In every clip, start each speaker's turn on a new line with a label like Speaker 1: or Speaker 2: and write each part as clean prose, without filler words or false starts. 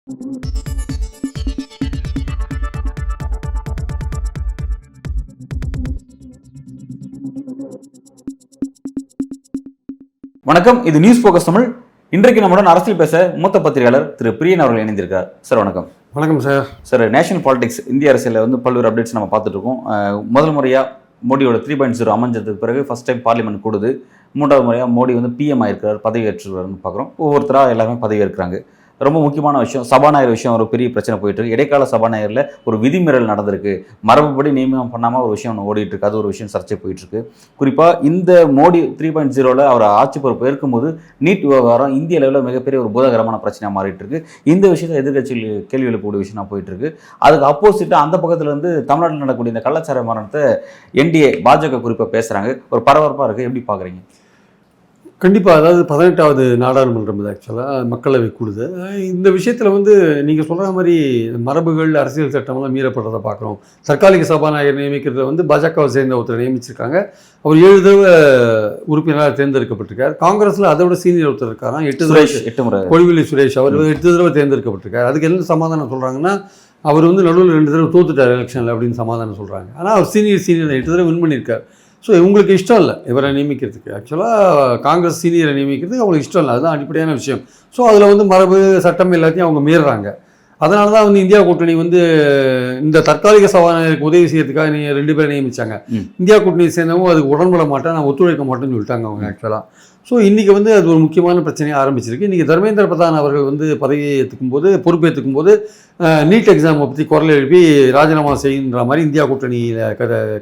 Speaker 1: வணக்கம், இது news focus Tamil. இன்றைக்கு நம்முடன் அரசியல் பேச மூத்த பத்திரிகையாளர் திரு பிரியன் அவர்கள் இணைந்திருக்கார். சார் வணக்கம்.
Speaker 2: வணக்கம் சார்.
Speaker 1: சார், நேஷனல் பாலிடிக்ஸ் இந்திய அரசியலில் வந்து பல்வேறு அப்டேட்ஸ் நம்ம பார்த்துட்டு இருக்கோம். முதல் முறையாக மோடியோட 3.0 அமைஞ்சதுக்கு பிறகு ஃபர்ஸ்ட் டைம் பார்லிமெண்ட் கூடுது. மூன்றாவது முறையாக மோடி வந்து பிஎம் ஆயிருக்கிறார், பதவி ஏற்றுவார்னு பார்க்குறோம். ஒவ்வொருத்தராக எல்லாருமே பதவி ஏற்கிறாங்க. ரொம்ப முக்கியமான விஷயம், சபாநாயகர் விஷயம் ஒரு பெரிய பிரச்சனை போயிட்டு இருக்கு. இடைக்கால சபாநாயகரில் ஒரு விதிமீறல் நடந்திருக்கு. மரபுப்படி நியமனம் பண்ணாமல் ஒரு விஷயம் ஒன்று ஓடிட்டு இருக்கு. அது ஒரு விஷயம் சர்ச்சை போயிட்டு இருக்கு. குறிப்பாக இந்த மோடி 3.0ல அவர் ஆட்சி பொறுப்பு ஏற்கும்போது நீட் விவகாரம் இந்திய அளவில் மிகப்பெரிய ஒரு பூதகரமான பிரச்சனையாக மாறிட்டு இருக்கு. இந்த விஷயத்தை எதிர்கட்சிகள் கேள்வி எழுப்பக்கூடிய விஷயம் போயிட்டு இருக்கு. அதுக்கு அப்போசிட்டாக அந்த பக்கத்துல இருந்து தமிழ்நாட்டில் நடக்கக்கூடிய இந்த கள்ளச்சார மரணத்தை என்டிஏ பாஜக குறிப்பாக பேசுறாங்க. ஒரு பரபரப்பாக இருக்கு. எப்படி பார்க்குறீங்க?
Speaker 2: கண்டிப்பாக. அதாவது 18வது நாடாளுமன்றம் ஆக்சுவலாக மக்களவை கூடுது. இந்த விஷயத்தில் வந்து நீங்கள் சொல்கிற மாதிரி மரபுகள், அரசியல் சட்டமெல்லாம் மீறப்படுறதை பார்க்குறோம். தற்காலிக சபாநாயகர் நியமிக்கிறத வந்து பாஜகவை சேர்ந்த ஒருத்தர் நியமிச்சிருக்காங்க. அவர் 7 தடவை உறுப்பினராக தேர்ந்தெடுக்கப்பட்டிருக்கார். காங்கிரஸில் அதை விட சீனியர் ஒருத்தர் இருக்காராம், 8 முறை கொடிவேலி சுரேஷ். அவர் 8 தடவை தேர்ந்தெடுக்கப்பட்டிருக்கார். அதுக்கு என்ன சமாதானம் சொல்கிறாங்கன்னா, அவர் வந்து நடுவில் 2 தடவை தோத்துட்டார் எலெக்ஷனில் அப்படின்னு சமாதானம் சொல்கிறாங்க. ஆனால் அவர் சீனியர் 8 தடவை வின் பண்ணியிருக்கார். ஸோ இவங்களுக்கு இஷ்டம் இல்லை இவரை நியமிக்கிறதுக்கு. ஆக்சுவலாக காங்கிரஸ் சீனியரை நியமிக்கிறதுக்கு அவங்களுக்கு இஷ்டம் இல்லை. அதுதான் அடிப்படையான விஷயம். ஸோ அதில் வந்து மரபு சட்டம் எல்லாத்தையும் அவங்க மீறுறாங்க. அதனால தான் வந்து இந்தியா கூட்டணி வந்து இந்த தற்காலிக சபாநாயகருக்கு உதவி செய்யறதுக்காக நீங்கள் 2 பேரை நியமித்தாங்க. இந்தியா கூட்டணியை சேர்ந்தவங்க அதுக்கு உடன்பட மாட்டேன், நான் ஒத்துழைக்க மாட்டேன்னு சொல்லிட்டாங்க அவங்க ஆக்சுவலாக. ஸோ இன்றைக்கி வந்து அது ஒரு முக்கியமான பிரச்சனையாக ஆரம்பிச்சிருக்கு. இன்றைக்கி தர்மேந்திர பிரதான் அவர்கள் வந்து பதவியை பொறுப்பேற்றுக்கும் போது நீட் எக்ஸாமை பற்றி குரல் எழுப்பி ராஜினாமா செய்கின்ற மாதிரி இந்தியா கூட்டணியில்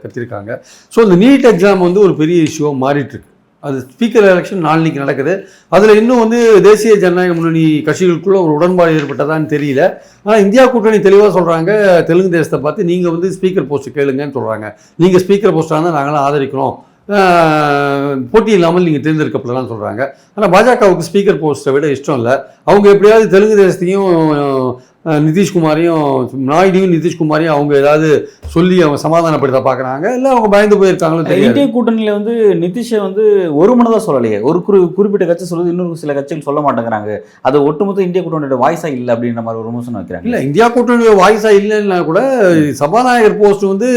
Speaker 2: கத்திருக்காங்க. ஸோ இந்த நீட் எக்ஸாம் வந்து ஒரு பெரிய இஷ்யூவாக மாறிட்டுருக்கு. அது ஸ்பீக்கர் எலெக்ஷன் நாளைக்கு நடக்குது. அதில் இன்னும் வந்து தேசிய ஜனநாயக முன்னணி கட்சிகளுக்குள்ள ஒரு உடன்பாடு ஏற்பட்டதான்னு தெரியல. ஆனால் இந்தியா கூட்டணி தெளிவாக சொல்கிறாங்க, தெலுங்கு தேசத்தை பார்த்து நீங்கள் வந்து ஸ்பீக்கர் போஸ்ட்டு கேளுங்கன்னு சொல்கிறாங்க. நீங்கள் ஸ்பீக்கர் போஸ்ட்டாக இருந்தால் நாங்களாம் ஆதரிக்கிறோம், போட்டி இல்லாமல் நீங்கள் தேர்ந்தெடுக்கப்படலாம்னு சொல்கிறாங்க. ஆனால் பாஜகவுக்கு ஸ்பீக்கர் போஸ்ட்டை விட இஷ்டம் இல்லை. அவங்க எப்படியாவது தெலுங்கு தேசத்தையும் நிதிஷ்குமாரையும், நாயுடியும் நிதிஷ்குமாரையும் அவங்க ஏதாவது சொல்லி அவங்க சமாதானப்படுத்த பார்க்குறாங்க. இல்லை அவங்க பயந்து போயிருக்காங்களோ தெரியும்.
Speaker 1: இந்திய கூட்டணியில் வந்து நிதிஷை வந்து ஒரு மனதாக சொல்லலையே. ஒரு குறிப்பிட்ட கட்சி சொல்லுது, இன்னொரு சில கட்சிகள் சொல்ல மாட்டேங்கிறாங்க. அது ஒட்டுமொத்த இந்திய கூட்டணியோட வாய்ஸாக இல்லை அப்படின்ற மாதிரி ஒரு விமர்சனம் வைக்கிறாங்க.
Speaker 2: இல்லை, இந்தியா கூட்டணியோட வாய்ஸாக இல்லைன்னா கூட சபாநாயகர் போஸ்ட் வந்து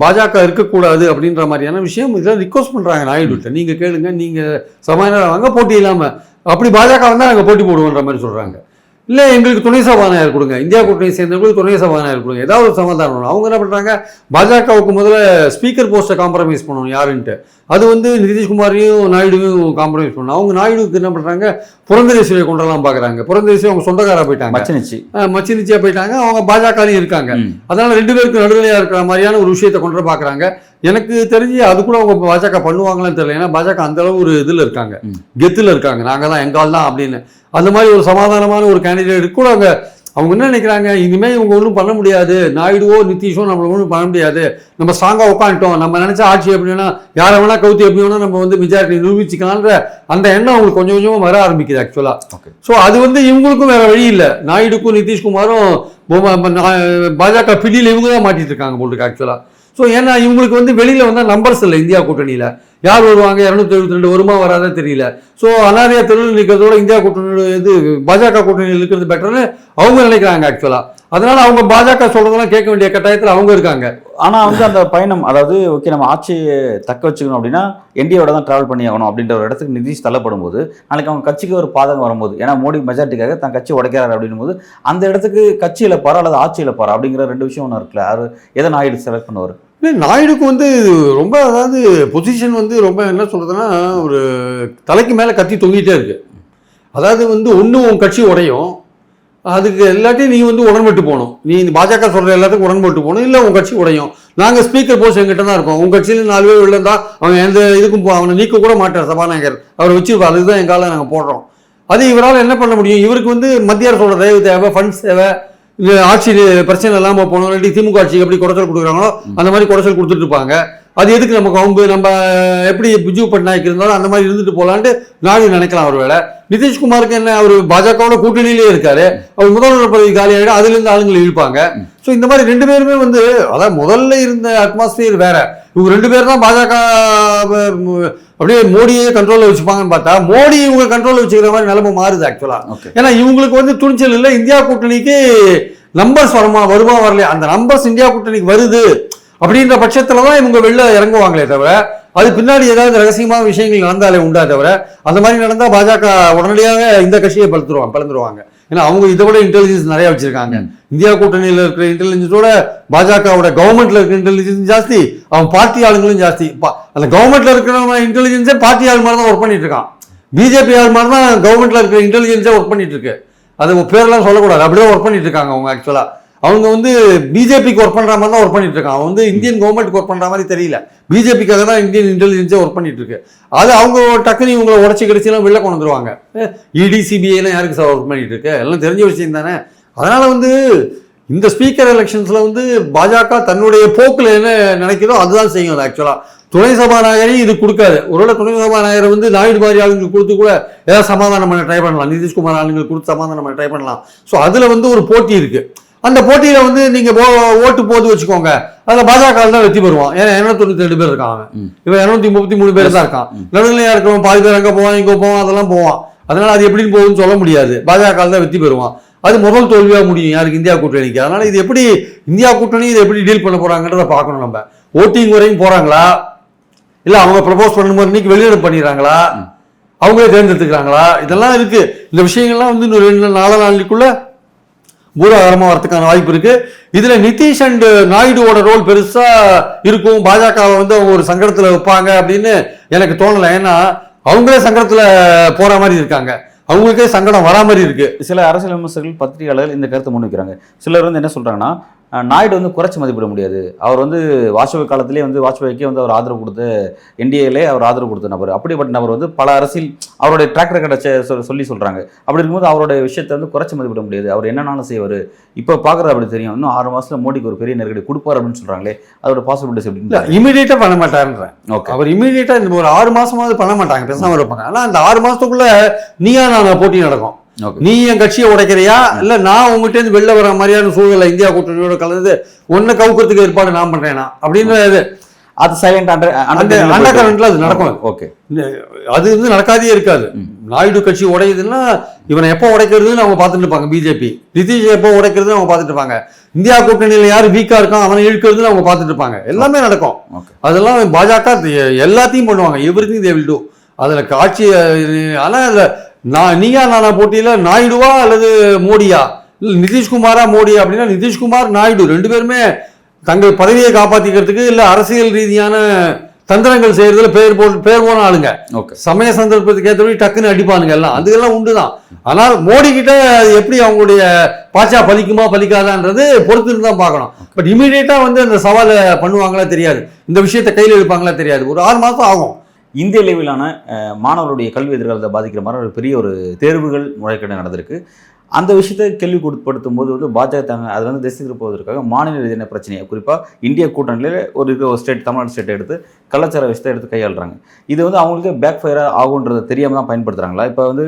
Speaker 2: பாஜக இருக்கக்கூடாது அப்படின்ற மாதிரியான விஷயம் இதெல்லாம் ரிக்வஸ்ட் பண்ணுறாங்க நாயுடுகிட்ட. நீங்கள் கேளுங்க, நீங்கள் சபாநாயகர் வாங்க, போட்டி இல்லாமல். அப்படி பாஜக வந்தால் நாங்கள் போட்டி போடுவோன்ற மாதிரி சொல்கிறாங்க. இல்லை, எங்களுக்கு துணை சபாநாயகர் கொடுங்க, இந்தியா கூட்டணியை சேர்ந்தவங்களுக்கு துணை சபாநாயகர் கொடுங்க, ஏதாவது ஒரு சமாதானம் பண்ணணும். அவங்க என்ன பண்ணுறாங்க, பாஜகவுக்கு முதல்ல ஸ்பீக்கர் போஸ்ட்டை காம்ப்ரமைஸ் பண்ணணும் யாருன்ட்டு. அது வந்து நிதிஷ்குமாரையும் நாயுடுவையும் காம்ப்ரமைஸ் பண்ணணும். அவங்க நாயுடுக்கு என்ன பண்ணுறாங்க, புரந்தரேஸ்வரியை கொண்டெல்லாம் பார்க்குறாங்க. புரந்தரேஸ்வரி அவங்க சொந்தக்காராக போயிட்டாங்க, மச்சினிச்சியாக போயிட்டாங்க. அவங்க பாஜகலையும் இருக்காங்க. அதனால் 2 பேருக்கு நடுநிலையாக இருக்கிற மாதிரியான ஒரு விஷயத்தை கொண்டு பார்க்குறாங்க. எனக்கு தெரிஞ்சு அது கூட அவங்க பாஜக பண்ணுவாங்களான்னு தெரியல. ஏன்னா பாஜக அந்த அளவு ஒரு இதில் இருக்காங்க, கெத்தில் இருக்காங்க, நாங்கள் தான் எங்கால் தான் அப்படின்னு. அந்த மாதிரி ஒரு சமாதானமான ஒரு கேண்டிடேட் கூட அவங்க என்ன நினைக்கிறாங்க, இனிமேல் இவங்க ஒன்றும் பண்ண முடியாது, நாயுடுவோ நிதிஷோ நம்மளை ஒன்றும் பண்ண முடியாது, நம்ம ஸ்ட்ராங்காக உட்காந்துட்டோம், நம்ம நினச்சா ஆட்சி எப்படின்னா யாரை வேணா கவுத்தி எப்படி வேணா நம்ம வந்து மெஜாரிட்டி நிரூபிச்சிக்கலான்ற அந்த எண்ணம் அவங்களுக்கு கொஞ்சம் கொஞ்சமாக வர ஆரம்பிக்குது ஆக்சுவலாக. ஸோ அது வந்து இவங்களுக்கும் வேற வழி இல்லை. நாயுடுக்கும் நிதிஷ்குமாரும் பாஜக பிடியில் இவங்க தான் மாட்டிட்டு இருக்காங்க போட்டுருக்கு ஆக்சுவலாக. ஸோ ஏன்னா இவங்களுக்கு வந்து வெளியில் வந்தால் நம்பர்ஸ் இல்லை. இந்தியா கூட்டணியில் யார் வருவாங்க, 272 வருமா வராதே தெரியல. ஸோ அனாரியா தெருவில் நிற்கிறதோட இந்தியா கூட்டணி இது பாஜக கூட்டணியில் இருக்கிறது பெட்டர்னு அவங்க நினைக்கிறாங்க ஆக்சுவலாக. அதனால அவங்க பாஜக சொல்றதெல்லாம் கேட்க வேண்டிய கட்டாயத்தில் அவங்க இருக்காங்க.
Speaker 1: ஆனால் வந்து அந்த பயணம், அதாவது ஓகே நம்ம ஆட்சியை தக்க வச்சுக்கணும் அப்படின்னா என்டிஏவோட தான் ட்ராவல் பண்ணி ஆகணும் அப்படின்ற ஒரு இடத்துக்கு நிதிஷ் தள்ளப்படும் போது நாளைக்கு அவங்க கட்சிக்கு ஒரு பாதகம் வரும்போது, ஏன்னா மோடி மெஜாரிட்டிக்காக தன் கட்சி உடைக்கிறாரு அப்படின்னும் போது அந்த இடத்துக்கு கட்சி இழப்பாரா அல்லது ஆட்சி இழப்பாரா அப்படிங்கிற 2 விஷயம் ஒன்று இருக்குல்ல. அது எதை நாயுடு செலக்ட் பண்ணுவார்?
Speaker 2: இல்லை, நாயுடுக்கு வந்து ரொம்ப, அதாவது பொசிஷன் வந்து ரொம்ப என்ன சொல்கிறதுன்னா ஒரு தலைக்கு மேலே கத்தி தொங்கிட்டே இருக்கு. அதாவது வந்து ஒன்றும் உன் கட்சி உடையும், அதுக்கு எல்லாத்தையும் நீ வந்து உடன்பட்டு போகணும். நீ பாஜக சொல்கிற எல்லாத்துக்கும் உடன்பட்டு போகணும், இல்லை உன் கட்சி உடையும். நாங்கள் ஸ்பீக்கர் போஸ்ட் எங்கிட்ட தான் இருக்கோம், உங்கள் கட்சியில் 4 பேர் உள்ளதா அவங்க எந்த இதுக்கும் அவனை நீக்க கூட மாட்டார் சபாநாயகர், அவரை வச்சுருப்பார், அதுதான் எங்கால நாங்கள் போடுறோம். அது இவரால் என்ன பண்ண முடியும்? இவருக்கு வந்து மத்திய அரசோட தயவு தேவை, ஃபண்ட்ஸ் தேவை, ஆட்சி பிரச்சனை இல்லாமல் போகணும். இல்லாட்டி திமுக ஆட்சிக்கு எப்படி குறைச்சல் கொடுக்குறாங்களோ அந்த மாதிரி குறைச்சல் கொடுத்துட்டு இருப்பாங்க. அது எதுக்கு நமக்கு அவங்க நம்ம எப்படி பிஜு பட்நாயக் இருந்தாலும் அந்த மாதிரி இருந்துட்டு போகலான்ட்டு நாடு நினைக்கலாம் ஒரு வேளை. நிதிஷ்குமாருக்கு என்ன, அவர் பாஜகவோட கூட்டணியிலே இருக்காரு, அவர் முதல்வர் பதவி காலியாகிடும், அதுலேருந்து ஆளுங்களை இழுப்பாங்க. ஸோ இந்த மாதிரி ரெண்டு பேருமே வந்து, அதாவது முதல்ல இருந்த அட்மாஸ்பியர் வேற, இவங்க ரெண்டு பேர் தான் பாஜக அப்படியே மோடியே கண்ட்ரோலில் வச்சுப்பாங்கன்னு பார்த்தா மோடி இவங்க கண்ட்ரோலில் வச்சுக்கிற மாதிரி நிலைமை மாறுது ஆக்சுவலாக. ஏன்னா இவங்களுக்கு வந்து துணிச்சல் இல்லை, இந்தியா கூட்டணிக்கு நம்பர்ஸ் வருமா வரலையா, அந்த நம்பர்ஸ் இந்தியா கூட்டணிக்கு வருது அப்படின்ற பட்சத்தில் தான் இவங்க வெளில இறங்குவாங்களே தவிர, அது பின்னாடி ஏதாவது ரகசியமான விஷயங்கள் நடந்தாலே உண்டா தவிர, அந்த மாதிரி நடந்தால் பாஜக உடனடியாக இந்த கட்சியை பிளந்துருவாங்க. ஏன்னா அவங்க இதை விட இன்டெலிஜென்ஸ் நிறைய வச்சிருக்காங்க. இந்தியா கூட்டணியில் இருக்கிற இன்டெலிஜென்ஸோட பாஜகவோட கவர்மெண்ட்ல இருக்கிற இன்டெலிஜென்ஸ் ஜாஸ்தி, அவன் பார்ட்டி ஆளுங்களும் ஜாஸ்தி. அந்த கவர்மெண்ட்ல இருக்கிற இன்டெலிஜென்ஸே பார்ட்டி ஆள் மாதிரி தான் ஒர்க் பண்ணிட்டு இருக்கான். பிஜேபி ஆள் மாதிரி தான் கவர்மெண்ட்ல இருக்கிற இன்டெலிஜென்ஸே ஒர்க் பண்ணிட்டு இருக்கு. அது பேரெல்லாம் சொல்லக்கூடாது, அப்படியே ஒர்க் பண்ணிட்டு இருக்காங்க அவங்க. ஆக்சுவலா அவங்க வந்து பிஜேபிக்கு ஒர்க் பண்ற மாதிரி தான் ஒர்க் பண்ணிட்டு இருக்காங்க. அவன் வந்து இந்தியன் கவர்மெண்ட்டுக்கு ஒர்க் பண்ற மாதிரி தெரியல, பிஜேபிக்காக தான் இந்தியன் இன்டெலிஜென்ஸே ஒர்க் பண்ணிட்டு இருக்கு. அது அவங்க டக்குனு இவங்களை உடச்சி கிடைச்செல்லாம் வெளில கொண்டு வந்துருவாங்க. இடி சிபிஐலாம் யாருக்கு சார் ஒர்க் பண்ணிட்டு இருக்கு, எல்லாம் தெரிஞ்ச விஷயம் தானே. அதனால வந்து இந்த ஸ்பீக்கர் எலெக்ஷன்ஸ்ல வந்து பாஜக தன்னுடைய போக்கில் என்ன நினைக்கிறதோ அதுதான் செய்யும். அது ஆக்சுவலா துணை சபாநாயகரையும் இது கொடுக்காது. ஒருவேளை துணை சபாநாயகரை வந்து நாயுடு மாதிரி ஆளுங்களுக்கு கொடுத்து கூட ஏதாவது சமாதானம் பண்ண ட்ரை பண்ணலாம், நிதிஷ்குமார் ஆளுங்களுக்கு கொடுத்து சமாதானம் பண்ண ட்ரை பண்ணலாம். ஸோ அதுல வந்து ஒரு போட்டி இருக்கு. அந்த போட்டியில வந்து நீங்க ஓட்டு போது வச்சுக்கோங்க, அதுல பாஜக தான் வெற்றி பெறுவான். ஏன்னா 292 பேர் இருக்காங்க, இவன் 233 பேர் தான் இருக்கான். நடுநிலையா இருக்கிறவன் பாதி பேர் அங்க போவான், இங்க போவான், அதெல்லாம் போவான். அதனால அது எப்படின்னு போகுதுன்னு சொல்ல முடியாது. பாஜக தான் வெற்றி பெறுவான். அது முதல் தோல்வியா முடியும் யாருக்கு, இந்தியா கூட்டணிக்கு. அதனால இது எப்படி இந்தியா கூட்டணி இதை எப்படி டீல் பண்ண போறாங்கன்றத பார்க்கணும். நம்ம ஓட்டிங் வரையும் போறாங்களா, இல்ல அவங்க ப்ரப்போஸ் பண்ணும்போது இன்னைக்கு வெளியிட பண்ணிடுறாங்களா, அவங்களே தேர்ந்தெடுத்துக்கிறாங்களா, இதெல்லாம் இருக்கு. இந்த விஷயங்கள்லாம் வந்து இன்னும் 2-4 நாளைக்குள்ள பூதாகரமா வரதுக்கான வாய்ப்பு இருக்கு. இதுல நிதிஷ் அண்ட் நாயுடுவோட ரோல் பெருசா இருக்கும். பாஜகவை வந்து அவங்க ஒரு சங்கடத்துல வைப்பாங்க அப்படின்னு எனக்கு தோணலை. ஏன்னா அவங்களே சங்கடத்துல போற மாதிரி இருக்காங்க, அவங்களுக்கே சங்கடம் வரா மாதிரி இருக்கு.
Speaker 1: சில அரசியல் விமர்சகர்கள், பத்திரிகையாளர்கள் இந்த கருத்தை முன் வைக்கிறாங்க. சிலர் வந்து என்ன சொல்றாங்கன்னா, நாயுடு வந்து குறைச்சி மதிப்பிட முடியாது, அவர் வந்து வாஜ்பாய் காலத்திலே வந்து வாஜ்பாய்க்கே வந்து அவர் ஆதரவு கொடுத்த, என்டிஏலே அவர் ஆதரவு கொடுத்த நபர். அப்படிப்பட்ட நபர் வந்து பல அரசியல் அவருடைய ட்ராக் ரெக்கார்டை சொல்லி சொல்றாங்க. அப்படி இருக்கும்போது அவருடைய விஷயத்தை வந்து குறைச்சி மதிப்பிட முடியாது, அவர் என்னன்னாலும் செய்வார். இப்போ பார்க்குறது அப்படி தெரியும், இன்னும் 6 மாசத்துல மோடிக்கு ஒரு பெரிய நெருக்கடி கொடுப்பார் அப்படின்னு சொல்றாங்களே, அதோட பாசிபிலிட்டிஸ் எப்படி?
Speaker 2: இமீடியட்டா பண்ண மாட்டாருன்றேன். அவர் இமீடியட்டா இந்த ஒரு 6 மாசமாவது பண்ண மாட்டாங்க, பேசாம இருப்பாங்க. ஆனா அந்த 6 மாசத்துக்குள்ள நீயா நான் போட்டி நடக்கும். நீ என் கட்சியை உடைக்கிறியா, இல்ல நான் உங்ககிட்ட இருந்து வெளில வர மாதிரியான சூழ்நிலை இந்தியா கூட்டணியோட கலந்து ஒன்ன கவுக்கிறதுக்கு ஏற்பாடு நான் பண்றேனா அப்படின்றது,
Speaker 1: அது சைலண்ட்
Speaker 2: அண்டர் கரண்ட்ல அது நடக்கும்.
Speaker 1: ஓகே,
Speaker 2: அது வந்து நடக்காதே இருக்காது. நாயுடு கட்சி உடையுதுன்னா இவனை எப்போ உடைக்கிறதுன்னு அவங்க பார்த்துட்டு இருப்பாங்க. பிஜேபி நிதிஷ் எப்போ உடைக்கிறதுன்னு அவங்க பார்த்துட்டு இருப்பாங்க. இந்தியா கூட்டணியில யாரு வீக்கா இருக்கான் அவனை இழுக்கிறதுன்னு அவங்க பார்த்துட்டு இருப்பாங்க. எல்லாமே நடக்கும். அதெல்லாம் பாஜக எல்லாத்தையும் பண்ணுவாங்க, எவ்ரிதிங் தே வில் டு. அதுல காட்சி, ஆனா அதுல நீயா நானா போட்டியில நாயுடுவா அல்லது மோடியா, இல்லை நிதிஷ்குமாரா மோடியா அப்படின்னா நிதிஷ்குமார் நாயுடு ரெண்டு பேருமே தங்கள் பதவியை காப்பாற்றிக்கிறதுக்கு இல்லை அரசியல் ரீதியான தந்திரங்கள் செய்யறதுல பேர் போன ஆளுங்க. சமய சந்தர்ப்பத்துக்கு ஏற்றபடி டக்குன்னு அடிப்பானுங்க எல்லாம், அதுக்கெல்லாம் உண்டுதான். ஆனால் மோடி கிட்ட எப்படி அவங்களுடைய பாச்சா பலிக்குமா பலிக்காதான்றது பொறுத்து தான் பார்க்கணும். பட் இமீடியட்டா வந்து அந்த சவாலை பண்ணுவாங்களா தெரியாது, இந்த விஷயத்தை கையில் எடுப்பாங்களா தெரியாது. ஒரு 6 மாசம் ஆகும்.
Speaker 1: இந்திய அளவிலான மாணவர்களுடைய கல்வி எதிர்காலத்தை பாதிக்கிற மாதிரி ஒரு பெரிய ஒரு தேர்வுகள் முறைகேடு நடந்திருக்கு. அந்த விஷயத்தை கேள்வி கொடுப்படுத்தும் போது வந்து பாஜக அது வந்து திசை திருப்புவதற்காக மாநில ரீதியான பிரச்சனையை, குறிப்பாக இந்திய கூட்டணியில் ஒரு ஸ்டேட், தமிழ்நாடு ஸ்டேட்டை எடுத்து கலாச்சார விஷயத்தை எடுத்து கையாளுறாங்க. இது வந்து அவங்களுக்கு பேக் ஃபயராக ஆகுன்றதை தெரியாமல் தான் பயன்படுத்துகிறாங்களா? இப்போ வந்து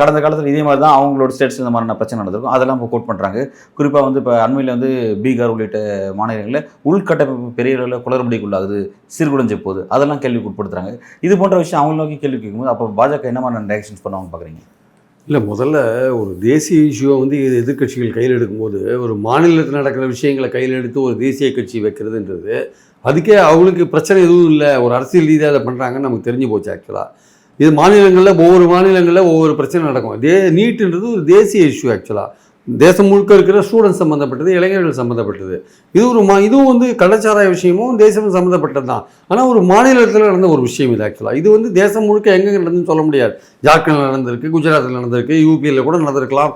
Speaker 1: கடந்த காலத்தில் இதே மாதிரி தான் அவங்களோட ஸ்டேட்ஸ் இந்த மாதிரியான பிரச்சனை நடந்திருக்கும், அதெல்லாம் இப்போ கோட் பண்ணுறாங்க. குறிப்பாக வந்து இப்போ அண்மையில் வந்து பீகார் உள்ளிட்ட மாநிலங்களில் உள்கட்டமைப்பு பெரிய அளவில் குளறுபடிக்குள்ளாகுது, சீர்குலைஞ்ச போது அதெல்லாம் கேள்வி உட்படுத்துறாங்க. இது போன்ற விஷயம் அவங்களை நோக்கி கேள்வி கேட்கும்போது அப்போ பாஜக என்ன மாதிரி ரியாக்ஷன்ஸ் பண்ணுவாங்கன்னு பார்க்குறீங்க?
Speaker 2: இல்லை, முதல்ல ஒரு தேசிய இஷ்யூவை வந்து எதிர்கட்சிகள் கையில் எடுக்கும்போது ஒரு மாநிலத்தில் நடக்கிற விஷயங்களை கையில் எடுத்து ஒரு தேசிய கட்சி வைக்கிறதுன்றது அதுக்கே அவங்களுக்கு பிரச்சனை எதுவும் இல்லை, ஒரு அரசியல் ரீதியாக அதை பண்ணுறாங்கன்னு நமக்கு தெரிஞ்சு போச்சு. ஆக்சுவலாக இது மாநிலங்களில் ஒவ்வொரு மாநிலங்களில் ஒவ்வொரு பிரச்சனை நடக்கும். நீட்டுன்றது ஒரு தேசிய இஷ்யூ. ஆக்சுவலாக தேசம் முழுக்க இருக்கிற ஸ்டூடெண்ட்ஸ் சம்மந்தப்பட்டது, இளைஞர்கள் சம்மந்தப்பட்டது. இது ஒரு இதுவும் வந்து கலாச்சார விஷயமும் தேசமும் சம்மந்தப்பட்டது தான். ஆனால் ஒரு மாநிலத்தில் நடந்த ஒரு விஷயம் இது. ஆக்சுவலாக இது வந்து தேசம் முழுக்க எங்கே நடந்துன்னு சொல்ல முடியாது. ஜார்க்கண்டில் நடந்திருக்கு, குஜராத்தில் நடந்திருக்கு, யூபியில் கூட நடந்திருக்கலாம்,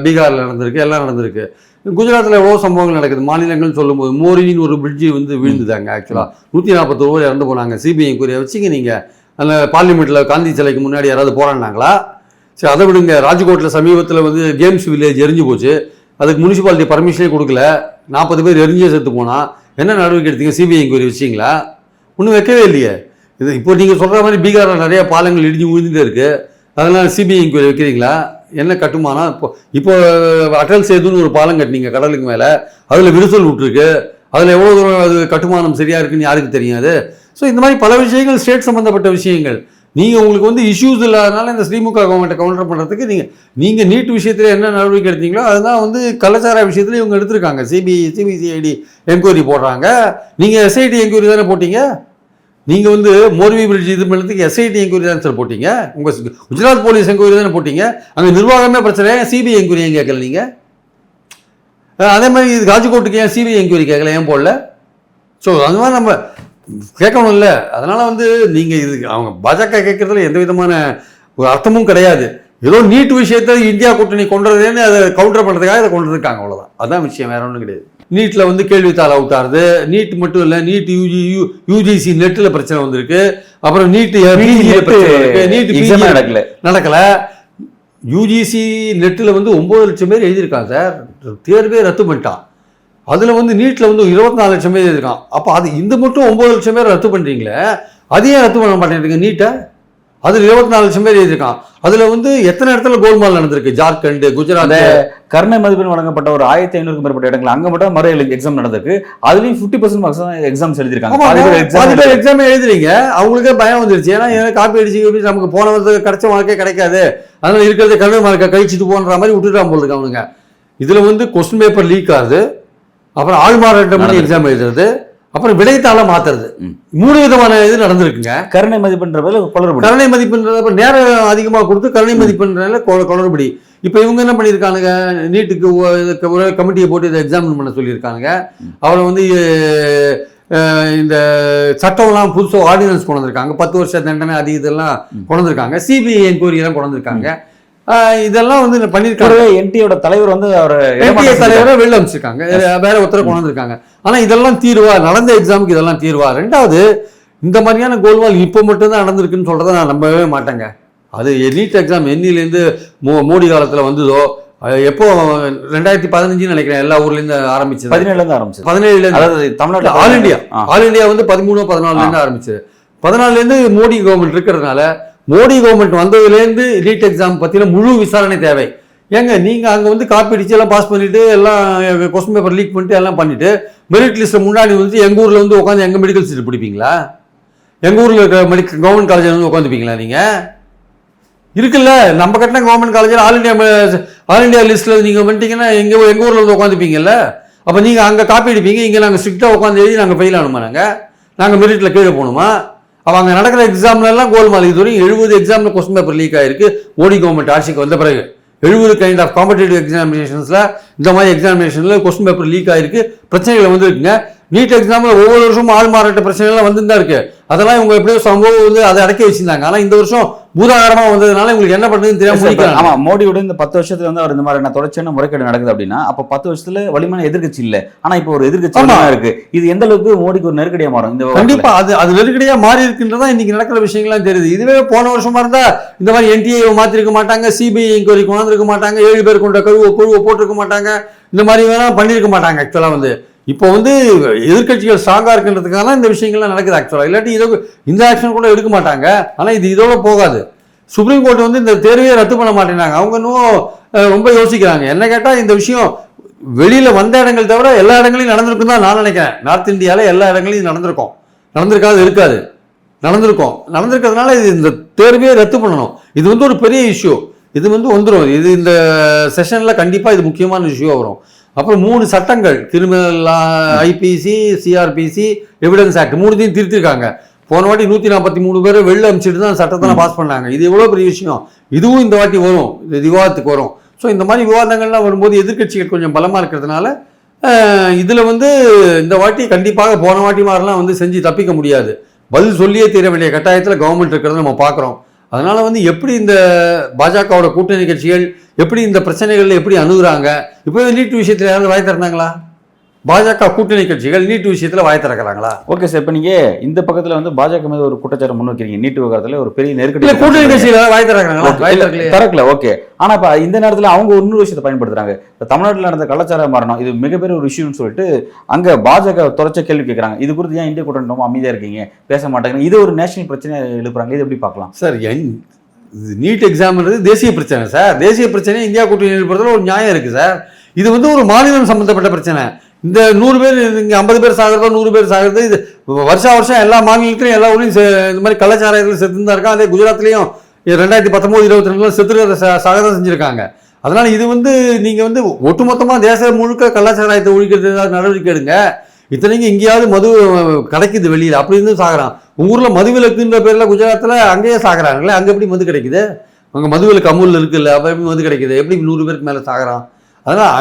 Speaker 2: பீகாரில் நடந்திருக்கு, எல்லாம் நடந்திருக்கு. குஜராத்தில் எவ்வளோ சம்பவங்கள் நடக்குது. மாநிலங்கள்னு சொல்லும்போது மோரின்னு ஒரு பிரிட்ஜு வந்து விழுந்துதாங்க. ஆக்சுவலாக 141 பேர் இறந்து போனாங்க. சிபிஐ குறியை வச்சுங்க. நீங்கள் அந்த பார்லிமெண்ட்டில் காந்தி சிலைக்கு முன்னாடி யாராவது போராடினாங்களா? சரி, அதை விடுங்க. ராஜ்கோட்டில் சமீபத்தில் வந்து கேம்ஸ் வில்லேஜ் எரிஞ்சு போச்சு, அதுக்கு முனிசிபாலிட்டி பர்மிஷனே கொடுக்கல, 40 பேர் எரிஞ்சே செத்து போனால் என்ன நடவடிக்கை எடுத்தீங்க? சிபிஐ இன்கொயரி வச்சிங்களா? ஒன்றும் வைக்கவே இல்லையே. இது இப்போ நீங்கள் சொல்கிற மாதிரி பீகாரில் நிறைய பாலங்கள் இடிஞ்சு விழுந்துட்டே இருக்குது, அதெல்லாம் சிபிஐ இன்கொயரி வைக்கிறீங்களா? என்ன கட்டுமானம்? இப்போ அட்டல் சேதுன்னு ஒரு பாலம் கட்டினீங்க கடலுக்கு மேலே, அதில் விரிசல் விட்டுருக்கு, அதில் எவ்வளோ தூரம் அது கட்டுமானம் சரியாக இருக்குன்னு யாருக்கு தெரியும் அது? ஸோ இந்த மாதிரி பல விஷயங்கள் ஸ்டேட் சம்மந்தப்பட்ட விஷயங்கள். நீங்கள் உங்களுக்கு வந்து இஷ்யூஸ் இல்லாதனால இந்த திமுக கவர்மெண்ட்டை கவுண்டர் பண்ணுறதுக்கு நீங்கள் நீட் விஷயத்தில் என்ன நடவடிக்கை எடுத்தீங்களோ அதுதான் வந்து கலாச்சார விஷயத்தில் இவங்க எடுத்திருக்காங்க. சிபிசிஐடி என்கொயரி போடுறாங்க, நீங்கள் எஸ்ஐடி என்கொயரி தானே போட்டீங்க. நீங்கள் வந்து மோர்வி பிரிட்ஜ் இது பண்ணுறதுக்கு எஸ்ஐடி என்கொயரி தான் சார் போட்டீங்க. உங்கள் குஜராத் போலீஸ் என்கொயரி தானே போட்டீங்க. அங்கே நிர்வாகமே பிரச்சனை, சிபிஐ என்கொயரி ஏன் கேட்கல நீங்கள்? அதே மாதிரி இது ராஜ்கோட்டுக்கு ஏன் சிபிஐ என்கொயரி கேட்கல, ஏன் போடல? ஸோ அது மாதிரி நம்ம கேட்கணும் இல்லை. அதனால் வந்து நீங்கள் இது அவங்க பாஜக கேட்குறதுல எந்த விதமான ஒரு அர்த்தமும் கிடையாது. ஏதோ நீட் விஷயத்தை இந்தியா கூட்டணி கொண்டுறதுன்னு அதை கவுண்டர் பண்ணுறதுக்காக அதை கொண்டு இருக்காங்க, அவ்வளோதான். அதுதான் விஷயம், வேற ஒன்றும் கிடையாது. நீட்டில் வந்து கேள்வித்தாள் அவுட் ஆகுது. நீட் மட்டும் இல்லை, நீட் யூஜிசி நெட்டில் பிரச்சனை வந்திருக்கு. அப்புறம் நீட் நடக்கல. யூஜிசி நெட்டில் வந்து 9 லட்சம் பேர் எழுதியிருக்காங்க சார், தேர்வே ரத்து பண்ணிட்டான். அதில் வந்து நீட்டில் வந்து 24 லட்சம் பேர் எழுதியிருக்கான். அப்போ அது இந்த மட்டும் 9 லட்சம் பேர் ரத்து பண்ணுறீங்களே, அதையே ரத்து பண்ண மாட்டேங்கிறீங்க நீட்டை? அதில் 24 லட்சம் பேர் எழுதியிருக்கான். அதில் வந்து எத்தனை இடத்துல கோல்மால் நடந்திருக்கு? ஜார்க்கண்ட், குஜராத்.
Speaker 1: கருணை மதிப்பெண் வழங்கப்பட்ட ஒரு 1500க்கும் மேற்பட்ட இடங்கள் அங்கே மட்டும் மறு எக்ஸாம் நடந்திருக்கு. அதுலேயும் 50% மார்க்ஸ் தான் எக்ஸாம்ஸ் எழுதிருக்காங்க.
Speaker 2: பாதி பேர் எக்ஸாம் எழுதுறீங்க, அவங்களுக்கே பயம் வந்துருச்சு. ஏன்னா காப்பி அடிச்சு நமக்கு போன வருஷத்துக்கு கிடைச்ச மார்க்கே கிடைக்காது, அதனால இருக்கிறத கருணை மார்க்கை கழிச்சிட்டு போன்ற மாதிரி விட்டுட்டான் போல இருக்கு அவனுங்க. இதில் வந்து கொஸ்டின் பேப்பர் லீக் ஆகுது, அப்புறம் ஆள்மாறாட்டம் பண்ணி எக்ஸாம் எழுதுறது, அப்புறம் விடைத்தாள மாத்துறது, 3 விதமான இது நடந்திருக்குங்க.
Speaker 1: கருணை மதிப்பெண்றதுல குளறுபடி.
Speaker 2: கருணை மதிப்பெண்றத நேரம் அதிகமாக கொடுத்து கருணை மதிப்பெண்றதுல குளறுபடி. இப்போ இவங்க என்ன பண்ணியிருக்கானுங்க, நீட்டுக்கு ஒரு கமிட்டியை போட்டு இதை எக்ஸாமின் பண்ண சொல்லியிருக்காங்க. அவரை வந்து இந்த சட்டம்லாம் புதுசாக ஆர்டினன்ஸ் கொண்டு வந்திருக்காங்க, 10 வருஷ தண்டனை அது இதெல்லாம் கொண்டு வந்திருக்காங்க, சிபிஐ என்கொயரி எல்லாம் கொண்டு வந்திருக்காங்க. இதெல்லாம் வந்து பண்ணியிருக்காங்க.
Speaker 1: என்டியோட தலைவர் வந்து அவர்
Speaker 2: தலைவரை வெளில அமைச்சிருக்காங்க, வேற ஒருத்தரை கொண்டு வந்திருக்காங்க. ஆனால் இதெல்லாம் தீர்வா? நடந்த எக்ஸாமுக்கு இதெல்லாம் தீர்வா? ரெண்டாவது, இந்த மாதிரியான கோல்வால் இப்போ மட்டும்தான் நடந்திருக்குன்னு சொல்றதை நான் நம்பவே மாட்டேங்க. அது நீட் எக்ஸாம் என்னிலேருந்து மோடி காலத்தில் வந்ததோ, எப்போ 2015 நினைக்கிறேன், எல்லா ஊர்லேருந்து ஆரம்பிச்சது.
Speaker 1: 17 ஆரம்பிச்சது.
Speaker 2: 17
Speaker 1: அதாவது தமிழ்நாடு
Speaker 2: ஆல் இண்டியா வந்து 13, 14 ஆரம்பிச்சது. 14 மோடி கவர்மெண்ட் இருக்கிறதுனால, மோடி கவர்மெண்ட் வந்ததுலேருந்து நீட் எக்ஸாம் பற்றின முழு விசாரணை தேவை. ஏங்க நீங்கள் அங்கே வந்து காப்பி அடிச்சு எல்லாம் பாஸ் பண்ணிவிட்டு எல்லாம் கொஸ்டின் பேப்பர் லீக் பண்ணிட்டு எல்லாம் பண்ணிவிட்டு மெரிட் லிஸ்ட்டில் முன்னாடி வந்து எங்கள் ஊரில் வந்து உட்காந்து எங்கள் மெடிக்கல் சீட் பிடிப்பீங்களா? எங்கள் ஊரில் இருக்கிற கவர்மெண்ட் காலேஜில் வந்து உட்காந்துப்பீங்களா? நீங்கள் இருக்குல்ல, நம்ம கட்டின கவர்மெண்ட் காலேஜில் ஆல் இண்டியா லிஸ்ட்டில் நீங்கள் வந்துட்டீங்கன்னா எங்கள் ஊரில் வந்து உட்காந்துப்பீங்கல்ல. அப்போ நீங்கள் அங்கே காப்பி அடிப்பீங்க, இங்கே நாங்கள் ஸ்ட்ரிக்டாக உட்காந்து எழுதி நாங்கள் ஃபெயில் ஆகணுமா? நாங்கள் மெரிட்டில் கீழே போகணுமா? அப்போ அங்கே நடக்கிற எக்ஸாம்லாம் கோல்மால். இதுவரையும் 70 எக்ஸாமில் கொஸ்டின் பேப்பர் லீக் ஆகிருக்கு மோடி கவர்மெண்ட் ஆட்சிக்கு வந்த பிறகு. 70 கைண்ட் ஆஃப் காம்படிட்டிவ் எக்ஸாமினேஷன்ஸில் இந்த மாதிரி எக்ஸாமினேஷனில் கொஸ்டின் பேப்பர் லீக் ஆகிருக்கு, பிரச்சனைகள் வந்துருக்குங்க. நீட் எக்ஸாமில் ஒவ்வொரு வருஷமும் ஆள் மாறாட்ட பிரச்சனைகள்லாம் வந்துதான் இருக்கு. அதெல்லாம் இவங்க எப்படியோ சம்பவம் வந்து அதை அடக்கி வச்சிருந்தாங்க. ஆனால் இந்த வருஷம் பூதாகாரமாக வந்ததுனால உங்களுக்கு என்ன பண்ணுறதுன்னு தெரியாம.
Speaker 1: ஆமாம், மோடியோட இந்த 10 வருஷத்துல வந்து அவர் இந்த மாதிரி தொடர்ச்சியான முறைகேடு நடக்குது அப்படின்னா, அப்போ 10 வருஷத்துல வலிமையான எதிர்கட்சி இல்லை, ஆனால் இப்போ ஒரு எதிர்கட்சி இருக்கு. இது எந்த அளவுக்கு மோடிக்கு ஒரு நெருக்கடியாக மாறும்? இந்த
Speaker 2: கண்டிப்பா அது நெருக்கடியாக மாறி இருக்குன்றதான் இன்னைக்கு நடக்கிற விஷயங்கள்லாம் தெரியுது. இதுவே போன வருஷமா இருந்தா இந்த மாதிரி என்டிஏ மாத்திருக்க மாட்டாங்க, சிபிஐ என்கொயரி கொண்டிருக்க மாட்டாங்க, 7 பேர் கொண்ட குழுவை போட்டிருக்க மாட்டாங்க, இந்த மாதிரி வேணா பண்ணிருக்க மாட்டாங்க. ஆக்சுவலா வந்து இப்போ வந்து எதிர்கட்சிகள் ஸ்ட்ராங்கா இருக்குன்றதுக்காக இந்த விஷயங்கள்லாம் நடக்குது. ஆக்சுவலா இல்லாட்டி இந்த ஆக்ஷன் கூட எடுக்க மாட்டாங்க. ஆனா இது இதோட போகாது. சுப்ரீம் கோர்ட் வந்து இந்த தேர்வையை ரத்து பண்ண மாட்டேங்கிறாங்க. அவங்க இன்னும் ரொம்ப யோசிக்கிறாங்க. என்ன கேட்டால் இந்த விஷயம் வெளியில் வந்த இடங்கள் தவிர எல்லா இடங்களையும் நடந்திருக்கும் தான் நான் நினைக்கிறேன். நார்த் இந்தியாவில் எல்லா இடங்களையும் நடந்திருக்காது இருக்காது, நடந்திருக்கிறதுனால இது இந்த தேர்வையை ரத்து பண்ணணும். இது வந்து ஒரு பெரிய இஷ்யூ. இது வந்து வந்துடும். இது இந்த செஷனில் கண்டிப்பாக இது முக்கியமான இஷ்யூவாக வரும். அப்புறம் 3 சட்டங்கள், criminal IPC, CrPC, evidence act 3த்தையும் திருத்திருக்காங்க. போன வாட்டி 143 பேர் வெளில அனுப்பிச்சிட்டு தான் சட்டத்தெல்லாம் பாஸ் பண்ணாங்க. இது எவ்வளோ பெரிய விஷயம். இதுவும் இந்த வாட்டி வரும், இது விவாதத்துக்கு வரும். ஸோ இந்த மாதிரி விவாதங்கள்லாம் வரும்போது எதிர்கட்சிகள் கொஞ்சம் பலமாக இருக்கிறதுனால இதில் வந்து இந்த வாட்டி கண்டிப்பாக போன வாட்டி மாதிரிலாம் வந்து செஞ்சு தப்பிக்க முடியாது. பதில் சொல்லியே தீர வேண்டிய கட்டாயத்தில் கவர்மெண்ட் இருக்கிறத நம்ம பார்க்குறோம். அதனால் வந்து எப்படி இந்த பாஜகவோட கூட்டணி கட்சிகள் எப்படி இந்த பிரச்சனைகளில் எப்படி அணுகுறாங்க? இப்போ நீட் விஷயத்தில் யாராவது வாய் திறந்தாங்களா? பாஜக கூட்டணி கட்சிகள் நீட் விஷயத்துல வாய் திறக்கிறாங்களா?
Speaker 1: ஓகே சார், இப்போ நீங்க இந்த பக்கத்துல வந்து பாஜக மீது ஒரு குற்றச்சாட்டு முன் வைக்கிறீங்க, நீட் விவகாரத்துல ஒரு பெரிய
Speaker 2: இல்ல
Speaker 1: நெருக்கடி
Speaker 2: கூட்டணி கட்சியில வாய் திறக்கிறாங்களா? வாய் திறக்கலையே.
Speaker 1: திறக்கல. ஓகே, ஆனா இப்ப இந்த நேரத்துல அவங்க இன்னொரு விஷயத்தை பயன்படுத்துறாங்க. இப்ப தமிழ்நாட்டில் நடந்த கள்ளச்சார மரணம் இது மிகப்பெரிய ஒரு இஷ்யூன்னு சொல்லிட்டு அங்க பாஜக தொடர்ச்ச கேள்வி கேட்கறாங்க. இது குறித்து ஏன் இந்திய கூட்டணி ரொம்ப அமைதியா இருக்கீங்க, பேச மாட்டேங்க, இது ஒரு நேஷனல் பிரச்சனை எழுப்புறாங்க. இது எப்படி பார்க்கலாம்
Speaker 2: சார்? நீட் எக்ஸாம்ன்றது தேசிய பிரச்சனை சார். தேசிய பிரச்சனை இந்தியா கூட்டணி எழுப்புறதுல ஒரு நியாயம் இருக்கு சார். இது வந்து ஒரு மாநிலம் சம்பந்தப்பட்ட பிரச்சனை. இந்த 100 பேர் இங்கே 50 பேர் சாகிறதோ 100 பேர் சாகிறது இது வருஷம் எல்லா மாநிலத்திலையும் எல்லா ஊர்லையும் இந்த மாதிரி கள்ளச்சாராயத்தில் செத்து தான் இருக்காங்க. அதே குஜராத்லையும் 2019-22 செத்து சாகதான் செஞ்சுருக்காங்க. அதனால் இது வந்து நீங்கள் வந்து ஒட்டுமொத்தமாக தேசம் முழுக்க கள்ளச்சாராயத்தை ஒழிக்கிறது நடவடிக்கை எடுங்க. இத்தனைக்கும் எங்கேயாவது மது கிடைக்குது வெளியில், அப்படி இருந்து சாகிறான். உங்கள் ஊரில் மதுவிலக்குன்ற பேரில் குஜராத்தில் அங்கேயே சாகிறாங்களே, அங்கே எப்படி மது கிடைக்குது? அங்கே மதுவிலக்கு அமுல் இருக்குல்ல, அப்போ எப்படி மது கிடைக்குது? எப்படி 100 பேருக்கு மேலே சாகிறான்? அதனால்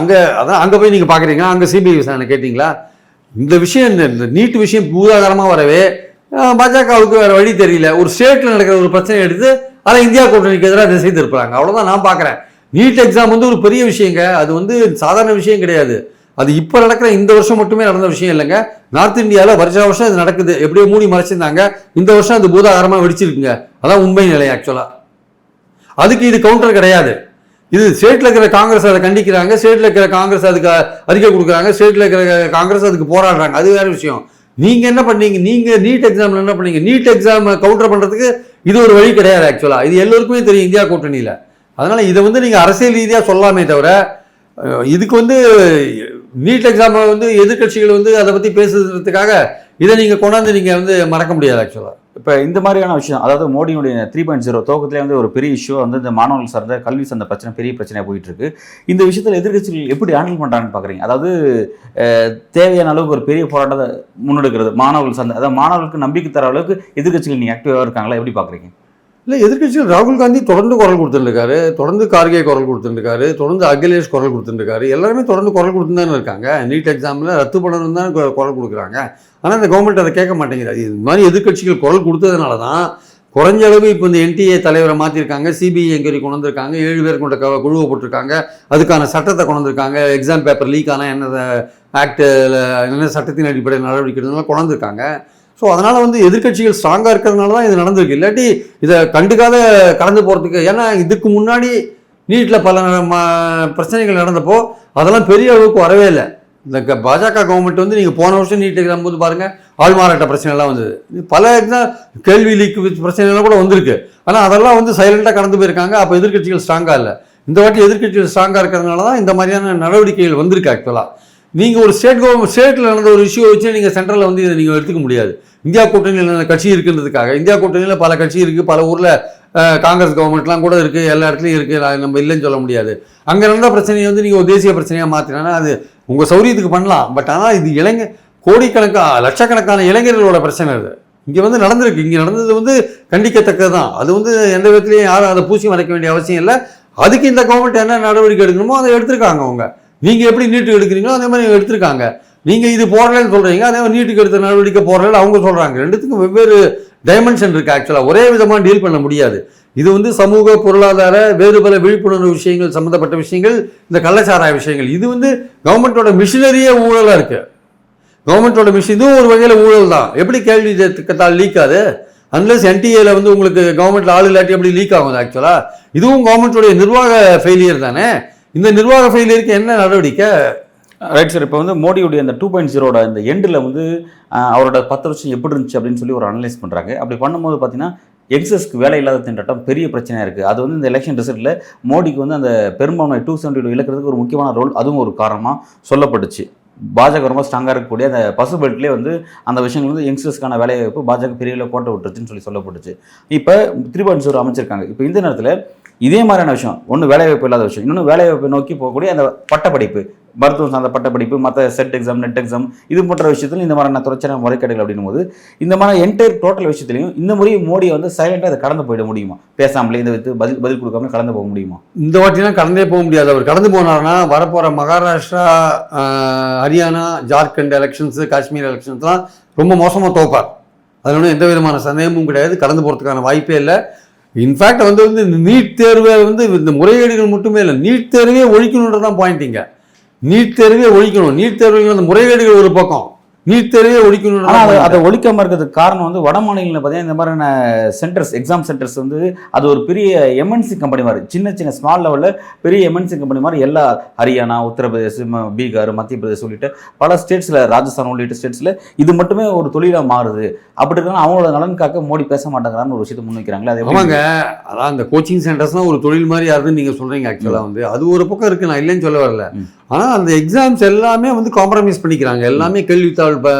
Speaker 2: அங்கே போய் நீங்கள் பார்க்குறீங்க, அங்கே சிபிஐ விசாரணை கேட்டிங்களா? இந்த விஷயம் இந்த நீட் விஷயம் பூதாகரமாக வரவே பாஜகவுக்கு வேறு வழி தெரியல. ஒரு ஸ்டேட்டில் நடக்கிற ஒரு பிரச்சனை எடுத்து அதை இந்தியா கூட்டணிக்கு எதிராக திசை திருப்புறாங்க. அவ்வளோதான் நான் பார்க்குறேன். நீட் எக்ஸாம் வந்து ஒரு பெரிய விஷயங்க, அது வந்து சாதாரண விஷயம் கிடையாது. அது இப்போ நடக்கிற இந்த வருஷம் மட்டுமே நடந்த விஷயம் இல்லைங்க. நார்த் இந்தியாவில் வருஷம் இது நடக்குது. எப்படியோ மூடி மறைச்சிருந்தாங்க, இந்த வருஷம் அது பூதாகரமாக வெடிச்சிருக்குங்க. அதான் உண்மை நிலை. ஆக்சுவலாக அதுக்கு இது கவுண்டர் கிடையாது. இது ஸ்டேட்டில் இருக்கிற காங்கிரஸ் அதை கண்டிக்கிறாங்க, ஸ்டேட்டில் இருக்கிற காங்கிரஸ் அதுக்கு அறிக்கை கொடுக்குறாங்க, ஸ்டேட்டில் இருக்கிற காங்கிரஸ் அதுக்கு போராடுறாங்க. அது வேறு விஷயம். நீங்கள் என்ன பண்ணீங்க? நீங்கள் நீட் எக்ஸாமில் என்ன பண்ணீங்க? நீட் எக்ஸாம் கவுண்டர் பண்ணுறதுக்கு இது ஒரு வழி கிடையாது. ஆக்சுவலாக இது எல்லோருக்குமே தெரியும் இந்தியா கூட்டணியில். அதனால் இதை வந்து நீங்கள் அரசியல் ரீதியாக சொல்லாமே தவிர இதுக்கு வந்து நீட் எக்ஸாமை வந்து எதிர்கட்சிகள் வந்து அதை பற்றி பேசுறதுக்காக இதை நீங்கள் கொண்டாந்து நீங்கள் வந்து மறக்க முடியாது. ஆக்சுவலாக
Speaker 1: இப்போ இந்த மாதிரியான விஷயம், அதாவது மோடியுடைய 3.0 துவக்கத்திலே வந்து ஒரு பெரிய இஷ்யூ வந்து இந்த மாணவர்கள் சார்ந்த கல்வி சார்ந்த பிரச்சனை பெரிய பிரச்சனையாக போயிட்டு இருக்கு. இந்த விஷயத்தில் எதிர்கட்சிகள் எப்படி ஹேண்டில் பண்ணுறாங்கன்னு பார்க்குறீங்க? அதாவது தேவையான அளவுக்கு ஒரு பெரிய போராட்டத்தை முன்னெடுக்கிறது மாணவர்கள் சார்ந்த, அதாவது மாணவர்களுக்கு நம்பிக்கை தர அளவுக்கு எதிர்கட்சிகள் நீங்கள் ஆக்டிவாக இருக்காங்களா, எப்படி பார்க்குறீங்க?
Speaker 2: இல்லை, எதிர்கட்சிகள் ராகுல் காந்தி தொடர்ந்து குரல் கொடுத்துருக்காரு, தொடர்ந்து கார்கே குரல் கொடுத்துருக்காரு, தொடர்ந்து அகிலேஷ் குரல் கொடுத்துருக்காரு. எல்லாருமே தொடர்ந்து குரல் கொடுத்து தானே இருக்காங்க. நீட் எக்ஸாமில் ரத்து பண்ணணும் தான் குரல் கொடுக்குறாங்க. ஆனால் இந்த கவர்மெண்ட் அதை கேட்க மாட்டேங்குது. இது மாதிரி எதிர்கட்சிகள் குரல் கொடுத்ததுனால தான் குறைஞ்ச அளவு இப்போ இந்த NTA தலைவரை மாற்றிருக்காங்க, சிபிஐ என்கொயரி கொண்டு வந்திருக்காங்க, 7 பேர் கொண்ட குழுவை போட்டிருக்காங்க, அதுக்கான சட்டத்தை கொண்டு வந்திருக்காங்க, எக்ஸாம் பேப்பர் லீக் ஆனால் என்ன ஆக்டில் என்ன சட்டத்தின் அடிப்படையில் நடவடிக்கை எடுக்கிறதுனால கொண்டு வந்திருக்காங்க. ஸோ அதனால் வந்து எதிர்கட்சிகள் ஸ்ட்ராங்காக இருக்கிறதுனால தான் இது நடந்திருக்கு. இல்லாட்டி இதை கண்டுக்காத கடந்து போகிறதுக்கு, ஏன்னா இதுக்கு முன்னாடி நீட்டில் பல பிரச்சனைகள் நடந்தப்போ அதெல்லாம் பெரிய அளவுக்கு வரவே இல்லை. இந்த பாஜக கவர்மெண்ட் வந்து நீங்கள் போன வருஷம் நீட் எக்ஸாம் போது பாருங்கள், ஆள்மாறாட்ட பிரச்சனைலாம் வந்தது. பல எக்ஸாம் கேள்வி லீக் பிரச்சனைலாம் கூட வந்திருக்கு. ஆனால் அதெல்லாம் வந்து சைலண்டாக கடந்து போயிருக்காங்க. அப்போ எதிர்கட்சிகள் ஸ்ட்ராங்காக இல்லை. இந்த வாட்டி எதிர்கட்சிகள் ஸ்ட்ராங்காக இருக்கிறதுனால தான் இந்த மாதிரியான நடவடிக்கைகள் வந்திருக்கு. ஆக்சுவலாக நீங்கள் ஒரு ஸ்டேட்டில் நடந்த ஒரு இஷ்யூ வச்சு நீங்கள் சென்ட்ரலில் வந்து இதை நீங்கள் எடுத்துக்க முடியாது. இந்தியா கூட்டணியில் நடந்த கட்சி இருக்குன்றதுக்காக, இந்தியா கூட்டணியில் பல கட்சி இருக்குது, பல ஊரில் காங்கிரஸ் கவர்மெண்ட்லாம் கூட இருக்குது, எல்லா இடத்துலையும் இருக்குது, நம்ம இல்லைன்னு சொல்ல முடியாது. அங்கே நடந்த பிரச்சனையை வந்து நீங்கள் ஒரு தேசிய பிரச்சனையாக மாற்றினா அது உங்கள் சௌரியத்துக்கு பண்ணலாம். பட் ஆனால் இது கோடிக்கணக்கான லட்சக்கணக்கான இளைஞர்களோட பிரச்சனை அது இங்கே வந்து நடந்திருக்கு. இங்கே நடந்தது வந்து கண்டிக்கத்தக்கது தான். அது வந்து எந்த விதத்துலையும் யாரும் அதை பூசி மறைக்க வேண்டிய அவசியம் இல்லை. அதுக்கு இந்த கவர்மெண்ட் என்ன நடவடிக்கை எடுக்கணுமோ அதை எடுத்திருக்காங்க. அவங்க நீங்கள் எப்படி நீட்டுக்கு எடுக்கிறீங்களோ அதே மாதிரி எடுத்திருக்காங்க. நீங்கள் இது போடலன்னு சொல்கிறீங்க, அதே மாதிரி நீட்டுக்கு எடுத்த நடவடிக்கை போடலன்னு அவங்க சொல்கிறாங்க. ரெண்டுத்துக்கும் வெவ்வேறு டைமென்ஷன் இருக்குது. ஆக்சுவலாக ஒரே விதமாக டீல் பண்ண முடியாது. இது வந்து சமூக பொருளாதார வேறு பல விழிப்புணர்வு விஷயங்கள் சம்மந்தப்பட்ட விஷயங்கள், இந்த கள்ளச்சாராய விஷயங்கள். இது வந்து கவர்மெண்ட்டோட மிஷினரியே ஊழலாக இருக்குது. கவர்மெண்ட்டோட மிஷின் இதுவும் ஒரு வகையில் ஊழல் தான். எப்படி கேள்வி திட்டத்தால் லீக் ஆகுது? அன்லஸ் NTAல வந்து உங்களுக்கு கவர்மெண்ட்டில் ஆள் இல்லாட்டி எப்படி லீக் ஆகுது? ஆக்சுவலாக இதுவும் கவர்மெண்ட்டோடைய நிர்வாக ஃபெயிலியர் தானே. இந்த நிர்வாக ஃபெயிலியருக்கு என்ன நடவடிக்கை?
Speaker 1: Right sir. இப்போ வந்து மோடியுடைய அந்த 2.0 இந்த எண்டில் வந்து அவரோட 10 வருஷம் எப்படி இருந்துச்சு அப்படின்னு சொல்லி ஒரு அனலைஸ் பண்ணுறாங்க. அப்படி பண்ணும்போது பார்த்தீங்கன்னா யங்ஸ்டர்ஸ்க்கு வேலை இல்லாத திண்டாட்டம் பெரிய பிரச்சனையாக இருக்குது. அது வந்து இந்த எலெக்ஷன் ரிசல்ட்டில் மோடிக்கு வந்து அந்த பெரும்பான்மை 270 இழக்கிறதுக்கு ஒரு முக்கியமான ரோல், அதுவும் ஒரு காரணமாக சொல்லப்பட்டுச்சு. பாஜக ரொம்ப ஸ்ட்ராங்காக இருக்கக்கூடிய அந்த பசு பெல்ட்லேயே வந்து அந்த விஷயங்கள் வந்து யங்ஸ்டர்ஸ்க்கான வேலைவாய்ப்பு பாஜக பெரிய கோட்டை விட்டுருச்சுன்னு சொல்லப்பட்டுச்சு. இப்போ 3.0 அமைச்சிருக்காங்க. இப்போ இந்த நேரத்தில் இதே மாதிரியான விஷயம், ஒன்று வேலைவாய்ப்பு இல்லாத விஷயம், இன்னொன்று வேலைவாய்ப்பை நோக்கி போகக்கூடிய அந்த பட்டப்படிப்பு, மருத்துவம் சார்ந்த பட்டப்படிப்பு, மற்ற செட் எக்ஸாம், நெட் எக்ஸாம், இது போன்ற விஷயத்தில் இந்த மாதிரியான தொடர்ச்சியான முறைகேடுகள் அப்படின்னும் போது இந்த மாதிரி என்டையர் டோட்டல் விஷயத்துலையும் இந்த முறையும் மோடியை வந்து சைலண்டாக அதை கடந்து போயிட முடியுமா? பேசாமலே இதை வைத்து பதில் கொடுக்காம கடந்து போக முடியுமா?
Speaker 2: இந்த வாட்டிலாம் கடந்தே போக முடியாது. அவர் கடந்து போனார்னா வரப்போகிற மகாராஷ்டிரா, ஹரியானா, ஜார்க்கண்ட் எலெக்ஷன்ஸு, காஷ்மீர் எலெக்ஷன்ஸ்லாம் ரொம்ப மோசமாக தோப்பார். அதில் ஒன்றும் எந்த விதமான சந்தேகமும் கிடையாது. கடந்து போகிறதுக்கான வாய்ப்பே இல்லை. இன்ஃபேக்ட் வந்து இந்த நீட் தேர்வை வந்து இந்த முறைகேடுகள் மட்டுமே இல்லை, நீட் தேர்வே ஒழிக்கணுன்றது தான் பாயிண்டிங்க. நீட் தேர்வே ஒழிக்கணும். நீட் தேர்வு அந்த முறைகேடுகள் ஒரு பக்கம், நீட் தேர்வே ஒழிக்கணும்.
Speaker 1: ஆனால் அதை ஒழிக்காம இருக்கிறதுக்கு காரணம் வந்து வட மாநிலங்களில் பார்த்தீங்கன்னா இந்த மாதிரியான சென்டர்ஸ், எக்ஸாம் சென்டர்ஸ் வந்து அது ஒரு பெரிய எம்என்சி கம்பெனி மாதிரி, சின்ன சின்ன ஸ்மால் லெவலில் பெரிய எம்என்சி கம்பெனி மாதிரி எல்லா ஹரியானா, உத்தரப்பிரதேஷ், பீகார், மத்திய பிரதேஷ் உள்ளிட்ட பல ஸ்டேட்ஸில், ராஜஸ்தான் உள்ளிட்ட ஸ்டேட்ஸில் இது மட்டுமே ஒரு தொழிலாக மாறுது. அப்படி இருக்காங்க அவங்களோட நலன் காக்க மோடி பேச மாட்டேங்கிறான்னு ஒரு விஷயத்தை முன்வைக்கிறாங்களே. அது
Speaker 2: ஆமாங்க. அதான் அந்த கோச்சிங் சென்டர்ஸ்லாம் ஒரு தொழில் மாதிரி யாருன்னு நீங்கள் சொல்கிறீங்க. ஆக்சுவலாக வந்து அது ஒரு பக்கம் இருக்குது, நான் இல்லைன்னு சொல்ல வரல. ஆனால் அந்த எக்ஸாம்ஸ் எல்லாமே வந்து காம்ப்ரமைஸ் பண்ணிக்கிறாங்க. எல்லாமே கேள்வித்தாள்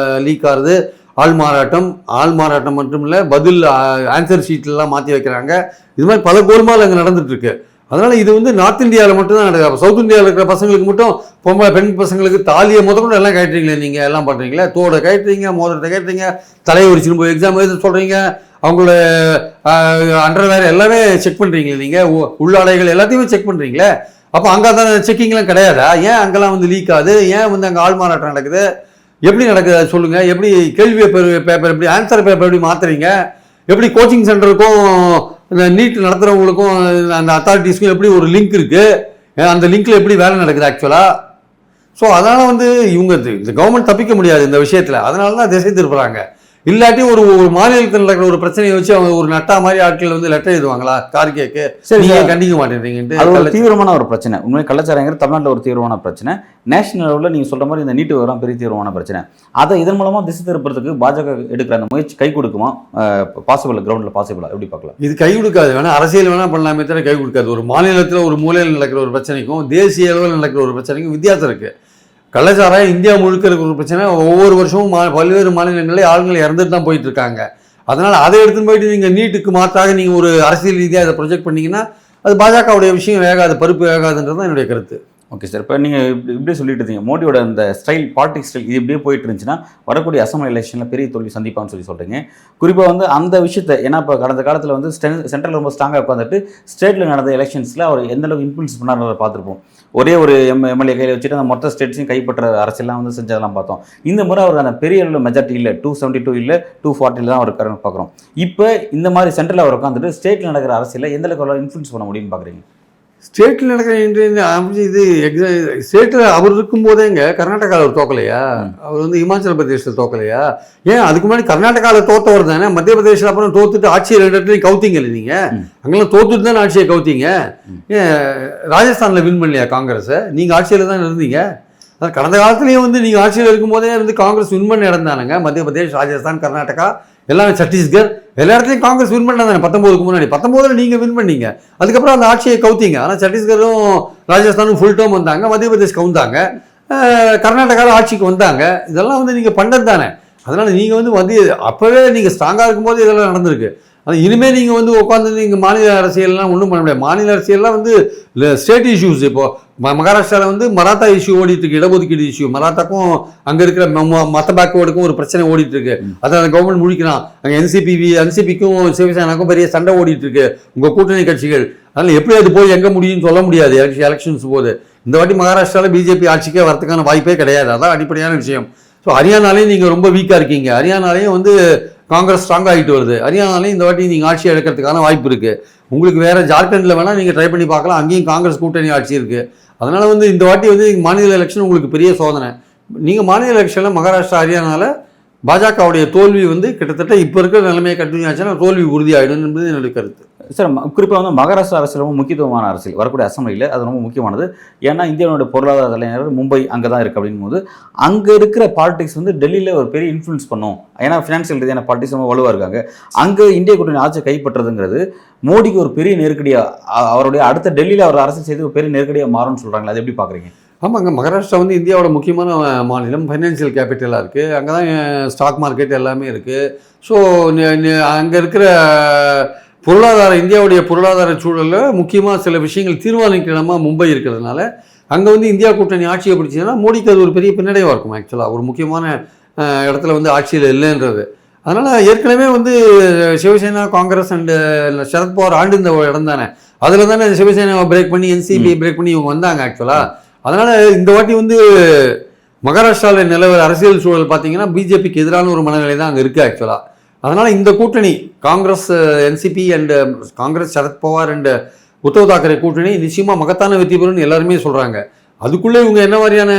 Speaker 2: லீக் ஆகுது, ஆள் மாறாட்டம் மட்டும் இல்லை, பதில் ஆன்சர் ஷீட்லாம் மாற்றி வைக்கிறாங்க. இது மாதிரி பல கோல்மால் அங்கே நடந்துட்டு இருக்கு. அதனால இது வந்து நார்த் இந்தியாவில் மட்டும் தான் நடக்குது. சவுத் இந்தியாவில் இருக்கிற பசங்களுக்கு மட்டும் பெண் பசங்களுக்கு தாலியை முதற்கொண்டு எல்லாம் கட்டுறீங்களே, நீங்கள் எல்லாம் பண்ணுறீங்களே, தோடை கட்டுறீங்க, மோதிரத்தை கட்டுறீங்க, தலையை உரிச்சுன்னு போய் எக்ஸாம் எழுத சொல்கிறீங்க, அவங்களோட அண்டர்வேர் எல்லாமே செக் பண்ணுறீங்களே, நீங்கள் உள்ளாடைகள் எல்லாத்தையுமே செக் பண்ணுறீங்களே. அப்போ அங்கே தான் செக்கிங்லாம் கிடையாதா? ஏன் அங்கெல்லாம் வந்து லீக் ஆகுது? ஏன் வந்து அங்கே ஆள் மாறாட்டம் நடக்குது? எப்படி நடக்குது அது சொல்லுங்கள். எப்படி கேள்வி பேப்பர் எப்படி ஆன்சர் பேப்பர் எப்படி மாற்றுறீங்க? எப்படி கோச்சிங் சென்டருக்கும் இந்த நீட் நடத்துகிறவங்களுக்கும் அந்த அத்தாரிட்டிஸ்க்கும் எப்படி ஒரு லிங்க் இருக்குது? அந்த லிங்க்கில் எப்படி வேலை நடக்குது ஆக்சுவலாக? ஸோ அதனால் வந்து இவங்க இந்த கவர்மெண்ட் தப்பிக்க முடியாது இந்த விஷயத்தில். அதனால தான் திசை திருப்புறாங்க. இல்லாட்டி ஒரு மாநிலத்தில் நடக்கிற ஒரு பிரச்சனையை வச்சு அவங்க ஒரு நட்டா மாதிரி ஆட்கள் வந்து லெட்டர் எழுதுவாங்களா கார்கேக்கு? சரி, கண்டிக்க மாட்டேங்கிறீங்கன்ட்டு.
Speaker 1: அது ஒரு தீவிரமான ஒரு பிரச்சனை. உண்மையை கள்ளச்சாராயங்கிறது தமிழ்நாட்டில் ஒரு தீவிரமான பிரச்சனை. நேஷனல் லெவலில் நீங்கள் சொல்கிற மாதிரி இந்த நீட்டு விவரம் பெரிய தீவிரமான பிரச்சனை. அதை இதன் மூலமாக திசை திருப்புறதுக்கு பாஜக எடுக்கிற அந்த முயற்சி கை கொடுக்குமா? பாசிபிள், கிரவுண்டில் பாசிபிளா? எப்படி பார்க்கலாம்?
Speaker 2: இது கை கொடுக்காது. வேணா அரசியல் வேணா பண்ணலாமே தவிர கை கொடுக்காது. ஒரு மாநிலத்தில் ஒரு மூலையில் நடக்கிற ஒரு பிரச்சனைக்கும் தேசிய அளவில் நடக்கிற ஒரு பிரச்சனைக்கும் வித்தியாசம் இருக்குது. கள்ளச்சாராயம் இந்தியா முழுக்க இருக்கிற ஒரு பிரச்சனை. ஒவ்வொரு வருஷமும் பல்வேறு மாநிலங்களில் ஆளுங்களை இறந்துட்டு தான் போயிட்டு இருக்காங்க. அதனால் அதை எடுத்துன்னு போயிட்டு நீங்கள் நீட்டுக்கு மாற்றாக நீங்கள் ஒரு அரசியல் ரீதியாக அதை ப்ரொஜெக்ட் பண்ணிங்கன்னா அது பாஜகவுடைய விஷயம் வேகாது, பருப்பு வேகாதுன்றது தான் என்னுடைய கருத்து.
Speaker 1: ஓகே சார், இப்போ நீங்கள் இப்படியே சொல்லிட்டு இருந்தீங்க மோடியோட அந்த ஸ்டைல், பாலிடிக்ஸ் ஸ்டைல் இது இப்படியே போயிட்டு இருந்துச்சுன்னா வரக்கூடிய அசம்பிளி எலெக்ஷனில் பெரிய தோல்வி சந்திப்பான்னு சொல்கிறீங்க. குறிப்பாக வந்து அந்த விஷயத்தை, ஏன்னா இப்போ கடந்த காலத்தில் வந்து சென்ட்ரல் ரொம்ப ஸ்ட்ராங்காக உட்காந்துட்டு ஸ்டேட்டில் நடந்த எலெக்ஷன்ஸில் அவர் எந்தளவுக்கு இன்ஃப்ளூன்ஸ் பண்ணார் பார்த்துருப்போம். ஒரே ஒரு எம்எல்ஏ கையில் வச்சுட்டு அந்த மொத்த ஸ்டேட்ஸையும் கைப்பற்ற அரசியலாம் வந்து செஞ்சதெல்லாம் பார்த்தோம். இந்த முறை அவர் அந்த பெரிய அளவில் மெஜாரிட்டி இல்லை, 272 இல்லை 240 தான் அவர் இருக்காருன்னு பார்க்குறோம். இப்போ இந்த மாதிரி சென்ட்ரல் அவர் உட்காந்துட்டு ஸ்டேட்டில் நடக்கிற அரசியலை எந்த அளவுக்கு இன்ஃப்ளூன்ஸ் பண்ண முடியும்னு பார்க்குறீங்க?
Speaker 2: ஸ்டேட்டில் நடக்கிற இது ஸ்டேட்டில் அவர் இருக்கும்போதேங்க கர்நாடகாவில் அவர் தோக்கலையா? அவர் வந்து இமாச்சல பிரதேசத்தில் தோக்கலையா? ஏன் அதுக்கு முன்னாடி கர்நாடகாவில் தோத்தவர் தானே மத்திய பிரதேசில் அப்புறம் தோத்துட்டு ஆட்சியை 2 இடத்துலையும் கவுத்திங்க இல்லை? நீங்கள் அங்கெல்லாம் தோத்துட்டு தானே ஆட்சியை கவுத்திங்க. ஏன் ராஜஸ்தானில் வின் பண்ணலையா காங்கிரஸை? நீங்கள் ஆட்சியில் தான் இருந்தீங்க. அதான் கடந்த காலத்துலேயும் வந்து நீங்கள் ஆட்சியில் இருக்கும்போதே வந்து காங்கிரஸ் வின் பண்ண இடம் தானுங்க. மத்திய பிரதேஷ், ராஜஸ்தான், கர்நாடகா எல்லாமே, சத்தீஸ்கர் எல்லா இடத்துலையும் காங்கிரஸ் வின் பண்ணாங்க. 19க்கு முன்னாடி 19ல் நீங்கள் வின் பண்ணீங்க. அதுக்கப்புறம் அந்த ஆட்சியை கவுத்திங்க. ஆனால் சத்தீஸ்கரும் ராஜஸ்தானும் ஃபுல் டேர்ம் வந்தாங்க, மத்திய பிரதேஷ் கவுந்தாங்க, கர்நாடகாவில் ஆட்சிக்கு வந்தாங்க. இதெல்லாம் வந்து நீங்கள் பண்ணது தானே. அதனால் நீங்கள் வந்து அப்போவே நீங்கள் ஸ்ட்ராங்காக இருக்கும்போது இதெல்லாம் நடந்திருக்கு. ஆனால் இனிமேல் நீங்கள் வந்து உட்காந்து நீங்கள் மாநில அரசியல்லாம் ஒன்றும் பண்ண முடியாது. மாநில அரசியல்லாம் வந்து ஸ்டேட் இஷ்யூஸ். இப்போது மகாராஷ்டிராவில் வந்து மராத்தா இஷ்யூ ஓடிட்டுருக்கு, இடஒதுக்கீடு இஷ்யூ. மராத்தாக்கும் அங்கே இருக்கிற மற்ற பேக்வேர்டுக்கும் ஒரு பிரச்சனை ஓடிட்டுருக்கு. அதை அந்த கவர்மெண்ட் முடிக்கலாம். அங்கே என்சிபிக்கும் சிவசேனாக்கும் பெரிய சண்டை ஓடிட்டுருக்கு, உங்கள் கூட்டணி கட்சிகள். அதனால் எப்படி அது போய் எங்கே முடியும்னு சொல்ல முடியாது எலெக்ஷன்ஸ் போது. இந்த வாட்டி மகாராஷ்டிராவில் பிஜேபி ஆட்சிக்கே வரதுக்கான வாய்ப்பே கிடையாது. அதான் அடிப்படையான விஷயம். ஸோ ஹரியானாலையும் நீங்கள் ரொம்ப வீக்காக இருக்கீங்க. ஹரியானாலையும் வந்து காங்கிரஸ் ஸ்ட்ராங் ஆகிட்டு வருது. ஹரியானாலையும் இந்த வாட்டி நீங்கள் ஆட்சி எடுக்கிறதுக்கான வாய்ப்பு இருக்குது. உங்களுக்கு வேறு ஜார்க்கண்டில் வேணால் நீங்கள் ட்ரை பண்ணி பார்க்கலாம். அங்கேயும் காங்கிரஸ் கூட்டணி ஆட்சி இருக்குது. அதனால் வந்து இந்த வாட்டி வந்து மாநில எலெக்ஷன் உங்களுக்கு பெரிய சோதனை. நீங்கள் மாநில எலெக்ஷனில் மகாராஷ்டிரா, ஹரியானாவில் பாஜகவுடைய தோல்வி வந்து கிட்டத்தட்ட இப்போ இருக்கிற நிலைமையை கண்டினியூ ஆச்சுன்னா தோல்வி உறுதியாகிடும் என்பது என்னுடைய கருத்து.
Speaker 1: சார், குறிப்பாக வந்து மகாராஷ்டிரா அரசியல் ரொம்ப முக்கியத்துவமான அரசியல், வரக்கூடிய அசம்பிளியில் அது ரொம்ப முக்கியமானது. ஏன்னா இந்தியாவோட பொருளாதார தலைநகர் மும்பை அங்கே தான் இருக்குது. அப்படின் போது அங்கே இருக்கிற பாலிடிக்ஸ் வந்து டெல்லியில் ஒரு பெரிய இன்ஃப்ளூன்ஸ் பண்ணும். ஏன்னா ஃபினான்ஷியல் ரீதியான பாலிடிக்ஸ் ரொம்ப வலுவாக இருக்காங்க. அங்கே இந்திய கூட்டணி ஆட்சியை கைப்பற்றுறதுங்கிறது மோடிக்கு ஒரு பெரிய நெருக்கடியாக, அவருடைய அடுத்த டெல்லியில் அவர் அரசியல் செய்து ஒரு பெரிய நெருக்கடியாக மாறும்னு சொல்கிறாங்களா? அது எப்படி பார்க்குறீங்க?
Speaker 2: ஆமாங்க, மகாராஷ்டிரா வந்து இந்தியாவோட முக்கியமான மாநிலம், ஃபைனான்சியல் கேபிட்டலாக இருக்குது. அங்கே தான் ஸ்டாக் மார்க்கெட் எல்லாமே இருக்குது. ஸோ அங்கே இருக்கிற இந்தியாவுடைய பொருளாதார சூழலில் முக்கியமாக சில விஷயங்கள் தீர்மானிக்கிற இடமா மும்பை இருக்கிறதுனால அங்கே வந்து இந்தியா கூட்டணி ஆட்சியை பிடிச்சதுன்னா மோடிக்கு அது ஒரு பெரிய பின்னடைவாக இருக்கும். ஆக்சுவலாக ஒரு முக்கியமான இடத்துல வந்து ஆட்சியில் இல்லைன்றது. அதனால் ஏற்கனவே வந்து சிவசேனா, காங்கிரஸ் அண்டு சரத்பவார் ஆண்டு இந்த இடம் தானே. அதில் தானே சிவசேனாவை பிரேக் பண்ணி என்சிபியை பிரேக் பண்ணி இவங்க வந்தாங்க ஆக்சுவலாக. அதனால் இந்த வாட்டி வந்து மகாராஷ்டிராவில் நிலவர அரசியல் சூழல் பார்த்தீங்கன்னா பிஜேபிக்கு எதிரான ஒரு மனநிலை தான் அங்கே இருக்குது ஆக்சுவலாக. அதனால் இந்த கூட்டணி Congress, NCP and Congress, Sharad Pawar and Uddhav Thackeray கூட்டணி நிச்சயமாக மகத்தான வெற்றி பெறும்னு எல்லாருமே சொல்கிறாங்க. அதுக்குள்ளே இவங்க என்ன மாதிரியான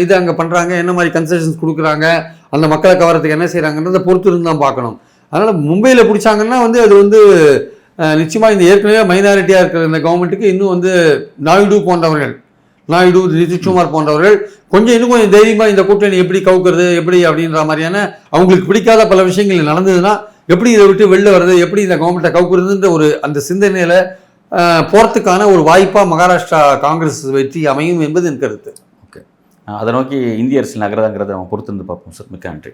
Speaker 2: இது அங்கே பண்ணுறாங்க, என்ன மாதிரி கன்செஷன்ஸ் கொடுக்குறாங்க, அந்த மக்களை கவரத்துக்கு என்ன செய்கிறாங்கன்றதை பொறுத்து இருந்து தான் பார்க்கணும். அதனால் மும்பையில் பிடிச்சாங்கன்னா வந்து அது வந்து நிச்சயமாக இந்த ஏற்கனவே மைனாரிட்டியாக இருக்கிற இந்த கவர்மெண்ட்டுக்கு இன்னும் வந்து நாயுடு, நிதிஷ்குமார் போன்றவர்கள் இன்னும் கொஞ்சம் தைரியமாக இந்த கூட்டணி எப்படி கவுக்கிறது எப்படி அப்படின்ற மாதிரியான அவங்களுக்கு பிடிக்காத பல விஷயங்கள் நடந்ததுன்னா எப்படி இதை விட்டு வெளில வர்றது, எப்படி இந்த கவர்மெண்ட்டை கவுக்குறதுன்ற ஒரு அந்த சிந்தனையில் போகிறதுக்கான ஒரு வாய்ப்பாக மகாராஷ்டிரா காங்கிரஸ் வெற்றி அமையும் என்பது என் கருத்து.
Speaker 1: ஓகே, அதை நோக்கி இந்திய அரசியல் நகரதாங்கிறத நம்ம பொறுத்திருந்து பார்ப்போம் சார். மிக்க நன்றி.